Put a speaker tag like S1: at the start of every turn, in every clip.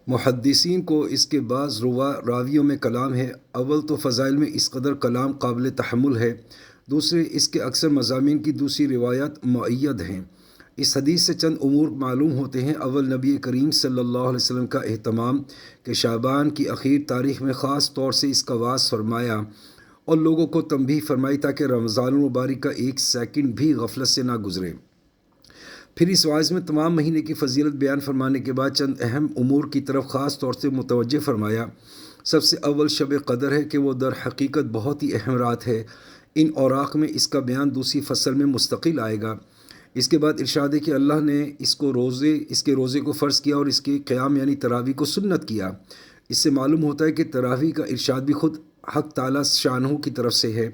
S1: محدثین کو اس کے بعض راویوں میں کلام ہے۔ اول تو فضائل میں اس قدر کلام قابل تحمل ہے، دوسرے اس کے اکثر مضامین کی دوسری روایات مؤید ہیں۔ اس حدیث سے چند امور معلوم ہوتے ہیں۔ اول، نبی کریم صلی اللہ علیہ وسلم کا اہتمام کہ شعبان کی اخیر تاریخ میں خاص طور سے اس کا واعظ فرمایا اور لوگوں کو تنبیہ فرمائی تاکہ رمضان المبارک کا ایک سیکنڈ بھی غفلت سے نہ گزرے۔ پھر اس واعظ میں تمام مہینے کی فضیلت بیان فرمانے کے بعد چند اہم امور کی طرف خاص طور سے متوجہ فرمایا۔ سب سے اول شب قدر ہے کہ وہ در حقیقت بہت ہی اہم رات ہے۔ ان اوراق میں اس کا بیان دوسری فصل میں مستقل آئے گا۔ اس کے بعد ارشاد ہے کہ اللہ نے اس کے روزے کو فرض کیا اور اس کے قیام یعنی تراویح کو سنت کیا۔ اس سے معلوم ہوتا ہے کہ تراویح کا ارشاد بھی خود حق تعالیٰ شانہ کی طرف سے ہے۔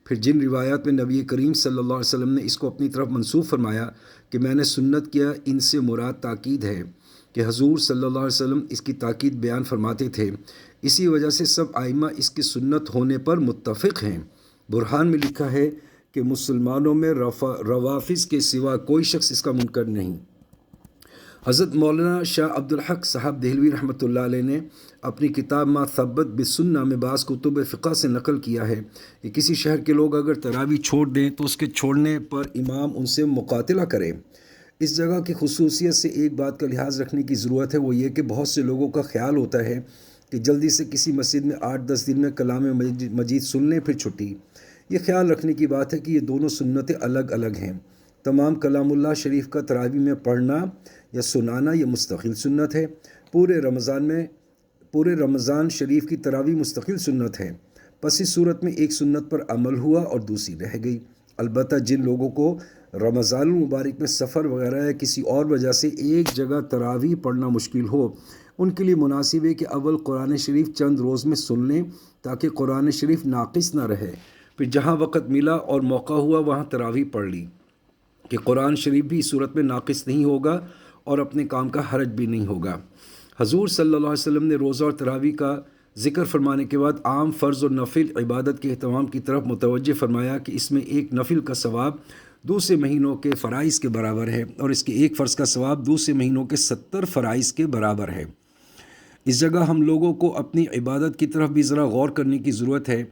S1: پھر جن روایات میں نبی کریم صلی اللہ علیہ وسلم نے اس کو اپنی طرف منسوب فرمایا کہ میں نے سنت کیا، ان سے مراد تاکید ہے کہ حضور صلی اللہ علیہ وسلم اس کی تاکید بیان فرماتے تھے۔ اسی وجہ سے سب ائمہ اس کی سنت ہونے پر متفق ہیں۔ برہان میں لکھا ہے کہ مسلمانوں میں روافض کے سوا کوئی شخص اس کا منکر نہیں۔ حضرت مولانا شاہ عبدالحق صاحب دہلوی رحمۃ اللہ علیہ نے اپنی کتاب ما ثبت بالسنہ میں بعض کتب فقہ سے نقل کیا ہے کہ کسی شہر کے لوگ اگر تراویح چھوڑ دیں تو اس کے چھوڑنے پر امام ان سے مقاتلہ کرے۔ اس جگہ کی خصوصیت سے ایک بات کا لحاظ رکھنے کی ضرورت ہے، وہ یہ کہ بہت سے لوگوں کا خیال ہوتا ہے کہ جلدی سے کسی مسجد میں 8-10 دن میں کلام مجید سن لیں پھر چھٹی۔ یہ خیال رکھنے کی بات ہے کہ یہ دونوں سنتیں الگ الگ ہیں۔ تمام کلام اللہ شریف کا تراویح میں پڑھنا یا سنانا یہ مستقل سنت ہے۔ پورے رمضان شریف کی تراویح مستقل سنت ہے۔ پس اس صورت میں ایک سنت پر عمل ہوا اور دوسری رہ گئی۔ البتہ جن لوگوں کو رمضان المبارک میں سفر وغیرہ یا کسی اور وجہ سے ایک جگہ تراویح پڑھنا مشکل ہو، ان کے لیے مناسب ہے کہ اول قرآن شریف چند روز میں سن لیں تاکہ قرآن شریف ناقص نہ رہے، پھر جہاں وقت ملا اور موقع ہوا وہاں تراویح پڑھ لی کہ قرآن شریف بھی اس صورت میں ناقص نہیں ہوگا اور اپنے کام کا حرج بھی نہیں ہوگا۔ حضور صلی اللہ علیہ وسلم نے روزہ اور تراویح کا ذکر فرمانے کے بعد عام فرض اور نفل عبادت کے اہتمام کی طرف متوجہ فرمایا کہ اس میں ایک نفل کا ثواب دوسرے مہینوں کے فرائض کے برابر ہے اور اس کے ایک فرض کا ثواب دوسرے مہینوں کے 70 فرائض کے برابر ہے۔ اس جگہ ہم لوگوں کو اپنی عبادت کی طرف بھی ذرا غور کرنے کی ضرورت ہے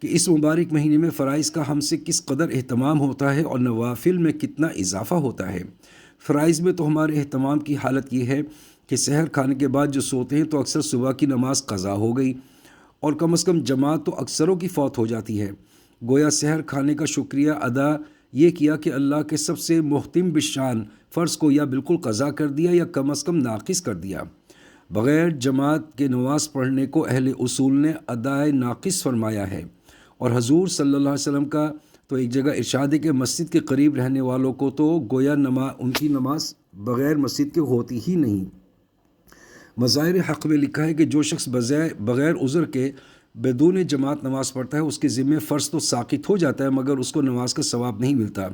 S1: کہ اس مبارک مہینے میں فرائض کا ہم سے کس قدر اہتمام ہوتا ہے اور نوافل میں کتنا اضافہ ہوتا ہے۔ فرائض میں تو ہمارے اہتمام کی حالت یہ ہے کہ سحر کھانے کے بعد جو سوتے ہیں تو اکثر صبح کی نماز قضا ہو گئی اور کم از کم جماعت تو اکثروں کی فوت ہو جاتی ہے۔ گویا سحر کھانے کا شکریہ ادا یہ کیا کہ اللہ کے سب سے محتم بالشان فرض کو یا بالکل قضا کر دیا یا کم از کم ناقص کر دیا۔ بغیر جماعت کے نماز پڑھنے کو اہل اصول نے ادائے ناقص فرمایا ہے، اور حضور صلی اللہ علیہ وسلم کا تو ایک جگہ ارشاد ہے کہ مسجد کے قریب رہنے والوں کو تو گویا ان کی نماز بغیر مسجد کے ہوتی ہی نہیں۔ مظاہر حق میں لکھا ہے کہ جو شخص بغیر عذر کے بدون جماعت نماز پڑھتا ہے اس کے ذمہ فرض تو ساقط ہو جاتا ہے مگر اس کو نماز کا ثواب نہیں ملتا۔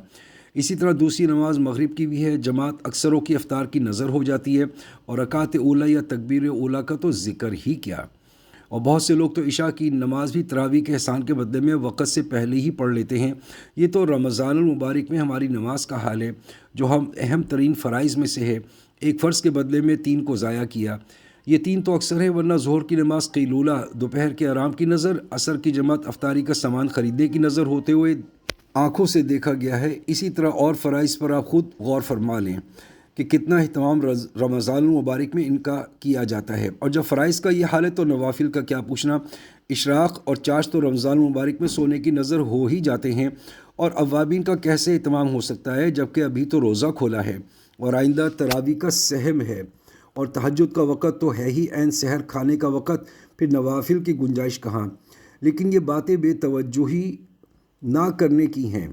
S1: اسی طرح دوسری نماز مغرب کی بھی ہے۔ جماعت اکثروں کی افطار کی نظر ہو جاتی ہے اور رکعت اولیٰ یا تکبیر اولیٰ کا تو ذکر ہی کیا، اور بہت سے لوگ تو عشاء کی نماز بھی تراویح کے احسان کے بدلے میں وقت سے پہلے ہی پڑھ لیتے ہیں۔ یہ تو رمضان المبارک میں ہماری نماز کا حال ہے جو ہم اہم ترین فرائض میں سے ہے۔ ایک فرض کے بدلے میں 3 کو ضائع کیا۔ یہ 3 تو اکثر ہے، ورنہ ظہر کی نماز قیلولہ، دوپہر کے آرام کی نظر، عصر کی جماعت افطاری کا سامان خریدنے کی نظر ہوتے ہوئے آنکھوں سے دیکھا گیا ہے۔ اسی طرح اور فرائض پر آپ خود غور فرما لیں کہ کتنا اہتمام رمضان المبارک میں ان کا کیا جاتا ہے، اور جب فرائض کا یہ حال ہے تو نوافل کا کیا پوچھنا۔ اشراق اور چاش تو رمضان المبارک میں سونے کی نظر ہو ہی جاتے ہیں، اور اوابین کا کیسے اہتمام ہو سکتا ہے جبکہ ابھی تو روزہ کھولا ہے اور آئندہ تراویح کا سہم ہے، اور تہجد کا وقت تو ہے ہی عین سحر کھانے کا وقت، پھر نوافل کی گنجائش کہاں۔ لیکن یہ باتیں بے توجہی نہ کرنے کی ہیں۔